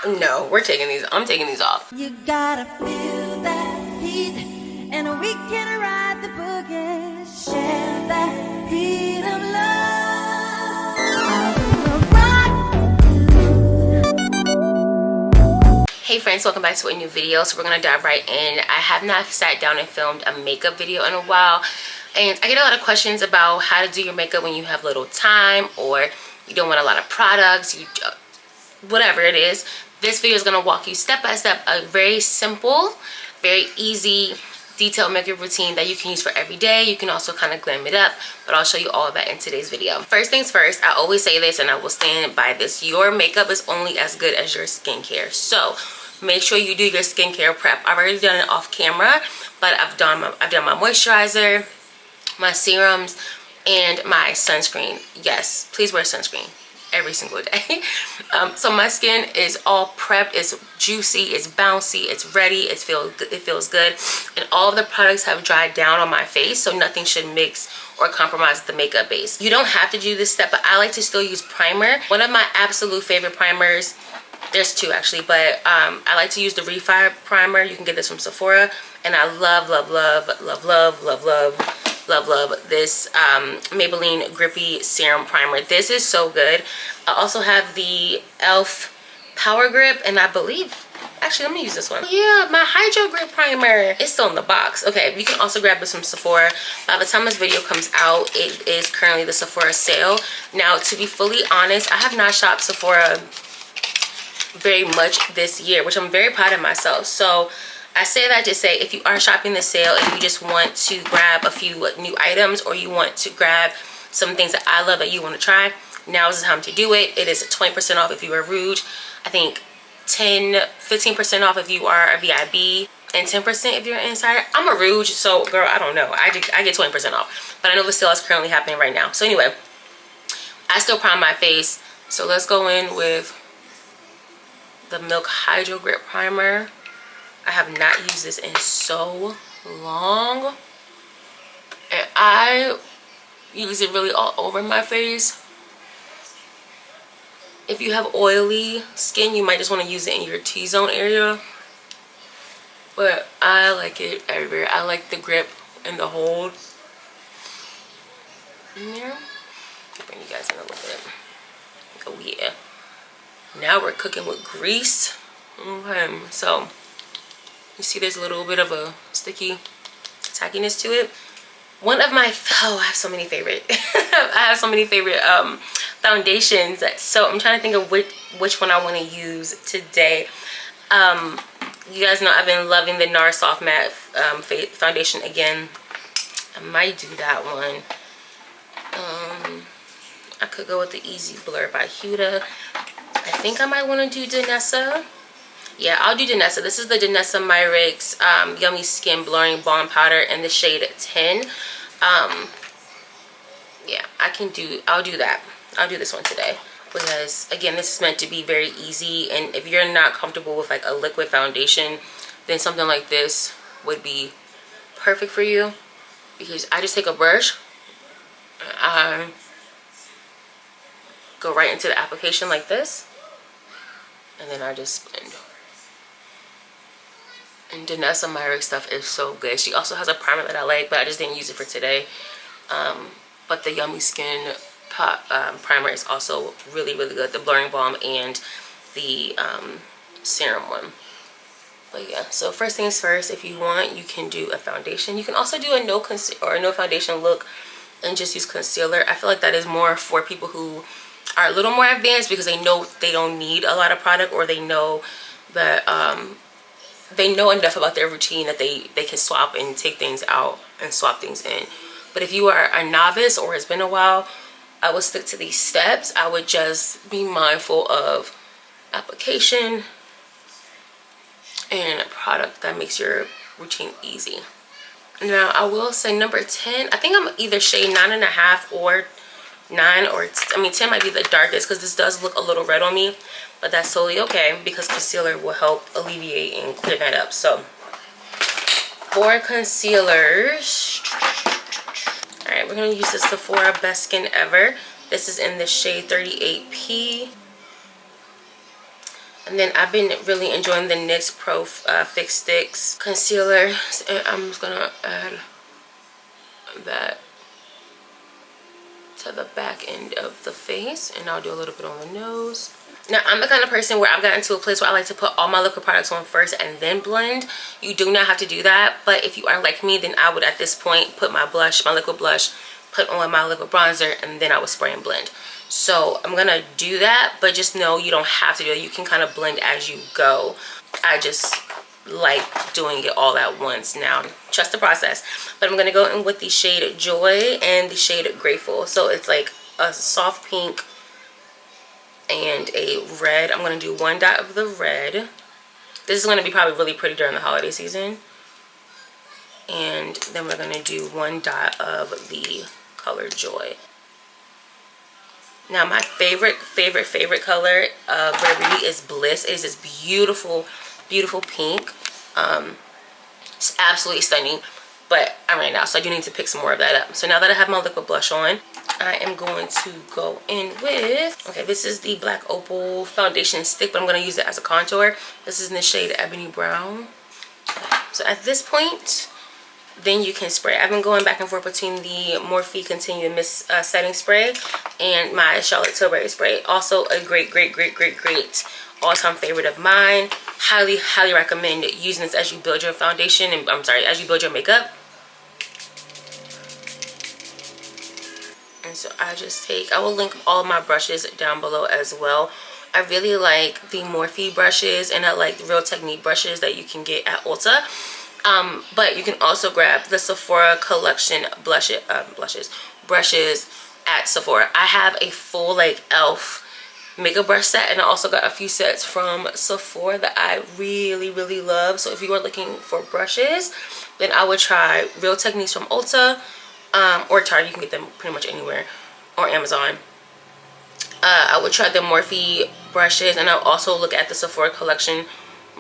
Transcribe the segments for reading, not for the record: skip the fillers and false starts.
No, we're taking these. I'm taking these off. You gotta feel that heat, and we can ride the boogie, share that beat of love. Hey friends, welcome back to a new video. So we're gonna dive right in. I have not sat down and filmed a makeup video in a while, and I get a lot of questions about how to do your makeup when you have little time or you don't want a lot of products, whatever it is. This video is going to walk you step by step a very simple, very easy, detailed makeup routine that you can use for every day. You can also kind of glam it up, but I'll show you all of that in today's video. First things first, I always say this and I will stand by this. Your makeup is only as good as your skincare. So make sure you do your skincare prep. I've already done it off camera, but I've done my moisturizer, my serums, and my sunscreen. Yes, please wear sunscreen every single day. So my skin is all prepped, it's juicy, it's bouncy, it's ready, it feels good, and all of the products have dried down on my face, so nothing should mix or compromise the makeup base. You don't have to do this step, but I like to still use primer. One of my absolute favorite primers, there's two actually, but I like to use the Refi primer. You can get this from Sephora, and I love this Maybelline Grippy Serum Primer. This is so good. I also have the e.l.f. Power Grip, and I believe, actually let me use this one. Yeah, my Hydro Grip Primer. It's still in the box. Okay, you can also grab this from Sephora. By the time this video comes out, it is currently the Sephora sale. Now, to be fully honest, I have not shopped Sephora very much this year, which I'm very proud of myself. So I say that to say, if you are shopping the sale and you just want to grab a few new items, or you want to grab some things that I love that you want to try, now is the time to do it. It is 20% off if you are Rouge. I think 15% off if you are a VIB, and 10% if you're an Insider. I'm a Rouge, so girl, I don't know. I get 20% off, but I know the sale is currently happening right now. So anyway, I still prime my face. So let's go in with the Milk Hydro Grip Primer. I have not used this in so long, and I use it really all over my face. If you have oily skin, you might just want to use it in your T-zone area, but I like it everywhere. I like the grip and the hold in there. I'll bring you guys in a little bit. Oh yeah, now we're cooking with grease. Okay, so you see there's a little bit of a sticky tackiness to it. One of my, oh, I have so many favorite I have so many favorite foundations, so I'm trying to think of which one I want to use today. You guys know I've been loving the NARS Soft Matte foundation again. I might do that one. I could go with the Easy Blur by Huda. I think I might want to do Danessa. Yeah, I'll do Danessa. This is the Danessa Myrix Yummy Skin Blurring Balm Powder in the shade 10. Yeah, I'll do that. I'll do this one today, because again, this is meant to be very easy, and if you're not comfortable with like a liquid foundation, then something like this would be perfect for you, because I just take a brush, I go right into the application like this, and then I just blend. And Danessa Myrix stuff is so good. She also has a primer that I like, but I just didn't use it for today. But the Yummy Skin primer is also really good. The blurring balm and the serum one. But yeah, so first things first, if you want, you can do a foundation. You can also do a no foundation look and just use concealer. I feel like that is more for people who are a little more advanced, because they know they don't need a lot of product, or they know that they know enough about their routine that they can swap and take things out and swap things in. But if you are a novice, or it's been a while, I would stick to these steps. I would just be mindful of application and product that makes your routine easy. Now, I will say number 10, I think I'm either shade 9.5 or 9, or I mean 10 might be the darkest, because this does look a little red on me, but that's totally okay, because concealer will help alleviate and clear that up. So for concealers, all right, we're going to use the Sephora Best Skin Ever. This is in the shade 38P. And then I've been really enjoying the NYX Pro Fix Sticks concealer. And I'm just going to add that to the back end of the face. And I'll do a little bit on the nose. Now, I'm the kind of person where I've gotten to a place where I like to put all my liquid products on first and then blend. You do not have to do that. But if you are like me, then I would at this point put my blush, my liquid blush, put on my liquid bronzer, and then I would spray and blend. So I'm gonna do that, but just know you don't have to do it. You can kind of blend as you go. I just like doing it all at once now. Trust the process. But I'm gonna go in with the shade Joy and the shade Grateful. So it's like a soft pink and a red. I'm gonna do one dot of the red. This is gonna be probably really pretty during the holiday season. And then we're gonna do one dot of the color Joy. Now my favorite color of Rare Beauty is Bliss. It is this beautiful, beautiful pink. It's absolutely stunning, but I ran out, so I do need to pick some more of that up. So now that I have my liquid blush on, I am going to go in with, okay, this is the Black Opal foundation stick, but I'm going to use it as a contour. This is in the shade Ebony Brown. So at this point, then you can spray. I've been going back and forth between the Morphe Continuum Mist setting spray and my Charlotte Tilbury spray. Also a great all-time favorite of mine. Highly recommend using this as you build your foundation, and as you build your makeup. And so I will link all of my brushes down below as well. I really like the Morphe brushes, and I like the Real Technique brushes that you can get at Ulta. But you can also grab the Sephora collection brushes at Sephora. I have a full like e.l.f. makeup brush set, and I also got a few sets from Sephora that I really love. So if you are looking for brushes, then I would try Real Techniques from Ulta, or Target. You can get them pretty much anywhere, or Amazon. I would try the Morphe brushes, and I'll also look at the Sephora collection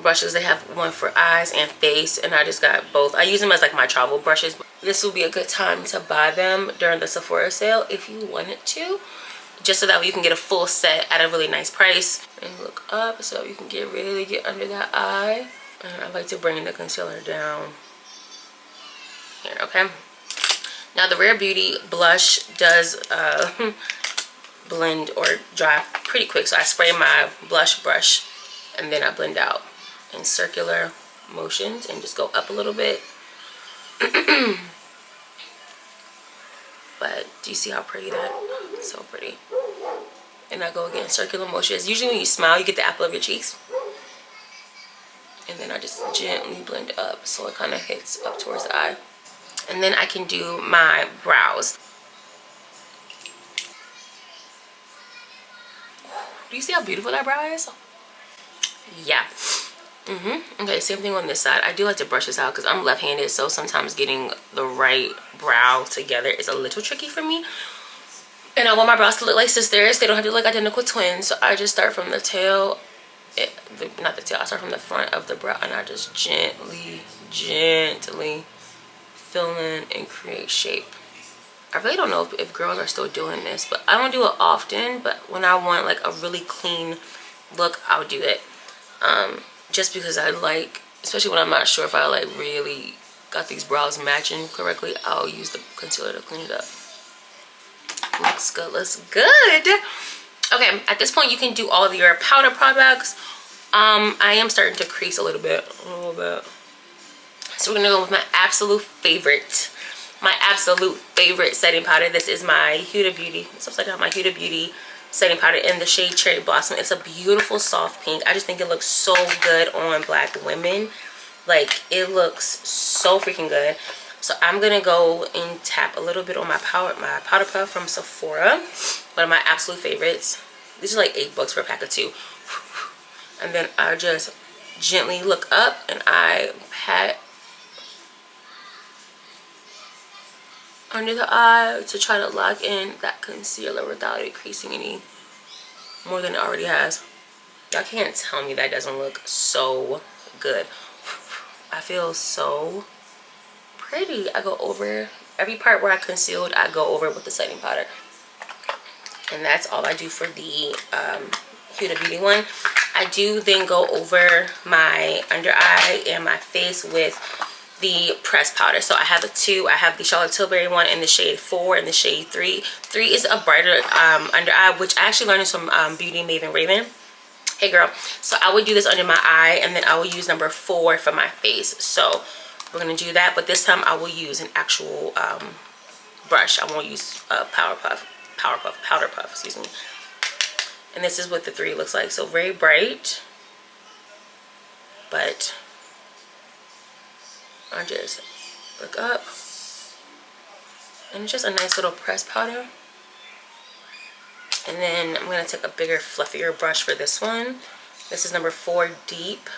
brushes. They have one for eyes and face, and I just got both. I use them as like my travel brushes. This will be a good time to buy them during the Sephora sale if you wanted to, just so that way you can get a full set at a really nice price. And look up so you can really get under that eye. And I like to bring the concealer down here. Okay, now the Rare Beauty blush does blend or dry pretty quick, so I spray my blush brush and then I blend out in circular motions and just go up a little bit. But do you see how pretty that is? So pretty. And I go again, circular motions. Usually when you smile, you get the apple of your cheeks. And then I just gently blend up so it kind of hits up towards the eye. And then I can do my brows. Do you see how beautiful that brow is? Yeah. Okay, same thing on this side. I do like to brush this out because I'm left-handed, so sometimes getting the right brow together is a little tricky for me. And I want my brows to look like sisters. They don't have to look identical twins. So I just start from the tail, not the tail, I start from the front of the brow, and I just gently fill in and create shape. I really don't know if girls are still doing this, but I don't do it often. But when I want like a really clean look, I'll do it. Just because I like, especially when I'm not sure if I like really got these brows matching correctly, I'll use the concealer to clean it up. Looks good, looks good. Okay, at this point you can do all of your powder products. I am starting to crease a little bit. So we're gonna go with my absolute favorite setting powder. This is my Huda Beauty. It's upside down. My Huda Beauty setting powder in the shade Cherry Blossom. It's a beautiful soft pink. I just think it looks so good on black women. Like, it looks so freaking good. So I'm gonna go and tap a little bit on my powder puff from Sephora, one of my absolute favorites. These are like $8 for a pack of 2. And then I just gently look up and I pat under the eye to try to lock in that concealer without it creasing any more than it already has. Y'all can't tell me that doesn't look so good. I feel so pretty. I go over every part where I concealed, I go over with the setting powder. And that's all I do for the Huda Beauty one. I do then go over my under eye and my face with the pressed powder. So I have two. I have the Charlotte Tilbury one in the shade 4 and the shade 3. 3 is a brighter under eye, which I actually learned this from Beauty Maven Raven. Hey girl. So I would do this under my eye, and then I will use number 4 for my face. So we're gonna do that, but this time I will use an actual brush. I won't use a powder puff, excuse me. And this is what the 3 looks like. So very bright, but I just look up, and it's just a nice little pressed powder. And then I'm going to take a bigger, fluffier brush for this one. This is number 4 Deep.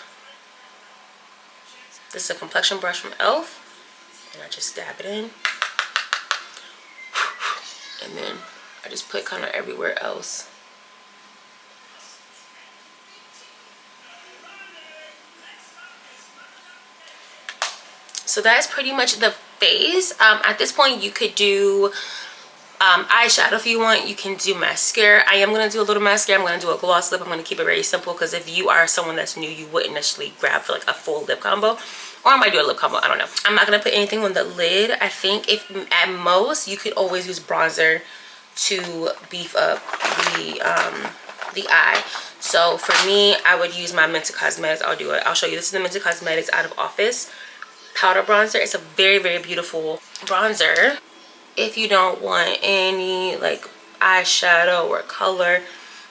This is a complexion brush from e.l.f. And I just dab it in. And then I just put kind of everywhere else. So that's pretty much the face. At this point, you could do eyeshadow if you want. You can do mascara. I am going to do a little mascara. I'm going to do a gloss lip. I'm going to keep it very simple, because if you are someone that's new, you wouldn't necessarily grab for like a full lip combo. Or I might do a lip combo. I don't know. I'm not going to put anything on the lid. I think if at most, you could always use bronzer to beef up the eye. So for me, I would use my Mentor Cosmetics. I'll show you. This is the Mentor Cosmetics Out of Office powder bronzer. It's a very, very beautiful bronzer. If you don't want any like eyeshadow or color,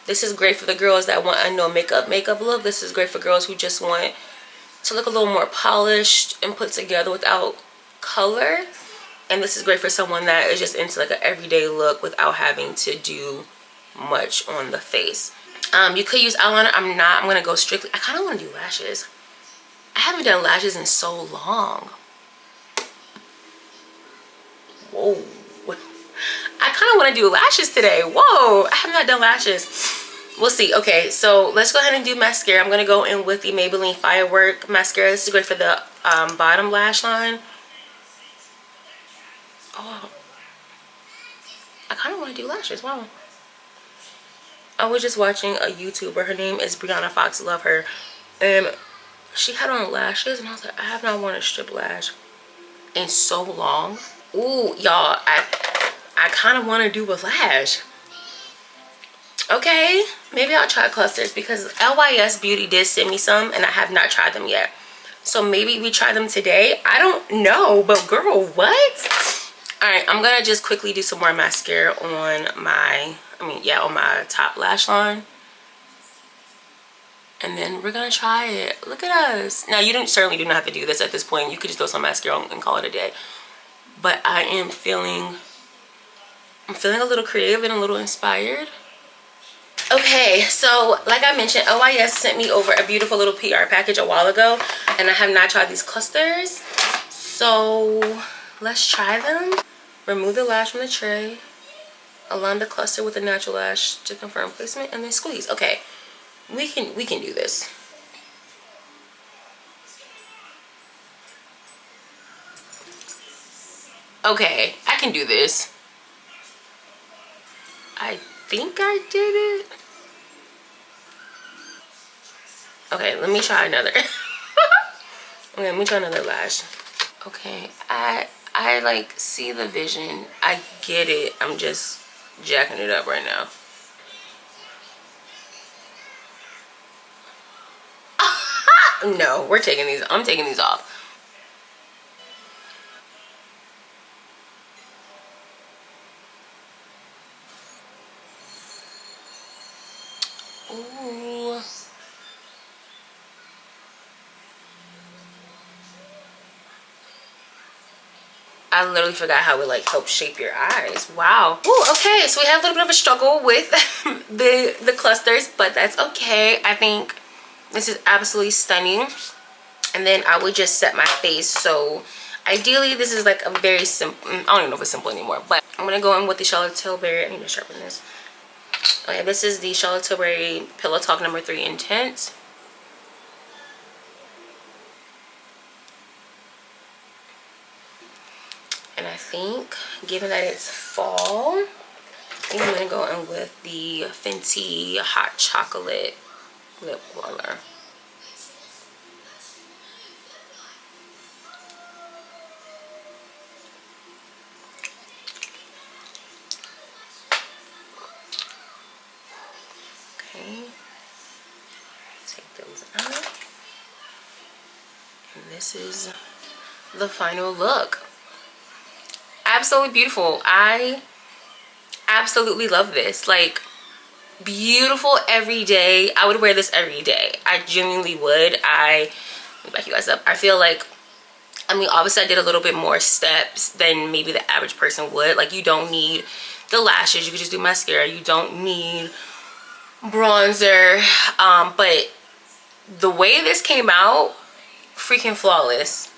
this is great for the girls that want a no makeup look. This is great for girls who just want to look a little more polished and put together without color. And this is great for someone that is just into like an everyday look without having to do much on the face. You could use eyeliner. I'm gonna go strictly, I kind of want to do lashes. I haven't done lashes in so long. Whoa. I kind of want to do lashes today. Whoa. I have not done lashes. We'll see. Okay, so let's go ahead and do mascara. I'm going to go in with the Maybelline Firework mascara. This is great for the bottom lash line. Oh. I kind of want to do lashes. Wow. I was just watching a YouTuber. Her name is Brianna Fox. Love her. And she had on lashes, and I was like, I have not worn a strip lash in so long. Ooh, y'all, I kind of want to do a lash. Okay, maybe I'll try clusters, because LYS Beauty did send me some, and I have not tried them yet. So maybe we try them today. I don't know, but girl, what? All right, I'm gonna just quickly do some more mascara on my, on my top lash line. And then we're gonna try it. Look at us. Now, you certainly do not have to do this at this point. You could just throw some mascara on and call it a day. But I am feeling, I'm feeling a little creative and a little inspired. Okay, so like I mentioned, LYS sent me over a beautiful little PR package a while ago, and I have not tried these clusters. So let's try them. Remove the lash from the tray. Align the cluster with the natural lash to confirm placement, and then squeeze. Okay. We can do this. Okay, I can do this. I think I did it. Okay, let me try another. Okay, let me try another lash. Okay, I like see the vision. I get it. I'm just jacking it up right now. No, we're taking these. I'm taking these off. Ooh. I literally forgot how it like helps shape your eyes. Wow. Ooh, okay, so we have a little bit of a struggle with the clusters, but that's okay. I think this is absolutely stunning. And then I would just set my face. So ideally, this is like a very simple, I don't even know if it's simple anymore, but I'm gonna go in with the Charlotte Tilbury. I need to sharpen this. Okay, this is the Charlotte Tilbury Pillow Talk number 3 Intense. And I think, given that it's fall, I think I'm gonna go in with the Fenty Hot Chocolate lip roller. Okay, take those out. And this is the final look. Absolutely beautiful. I absolutely love this. Like, beautiful every day. I would wear this every day. I genuinely would. Let me back you guys up. I feel like, I mean, obviously I did a little bit more steps than maybe the average person would. Like, you don't need the lashes. You can just do mascara. You don't need bronzer. But the way this came out, freaking flawless.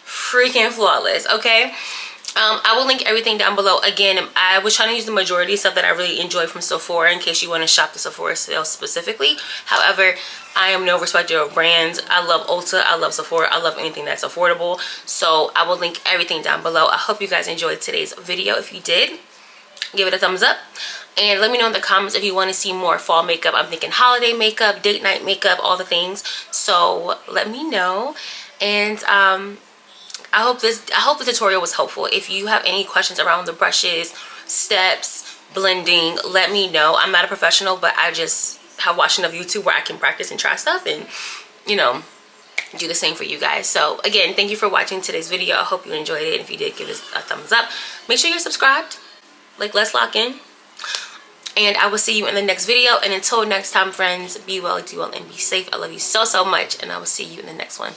Freaking flawless, okay? I will link everything down below. Again, I was trying to use the majority of stuff that I really enjoy from Sephora in case you want to shop the Sephora sale specifically. However, I am no respecter of brands. I love Ulta, I love Sephora, I love anything that's affordable. So I will link everything down below. I hope you guys enjoyed today's video. If you did, give it a thumbs up. And let me know in the comments if you want to see more fall makeup. I'm thinking holiday makeup, date night makeup, all the things. So let me know. And I hope the tutorial was helpful. If you have any questions around the brushes, steps, blending, let me know. I'm not a professional, but I just have watched enough YouTube where I can practice and try stuff and, you know, do the same for you guys. So again, thank you for watching today's video. I hope you enjoyed it. If you did, give us a thumbs up. Make sure you're subscribed. Like, let's lock in. And I will see you in the next video. And until next time, friends, be well, do well, and be safe. I love you so, so much. And I will see you in the next one.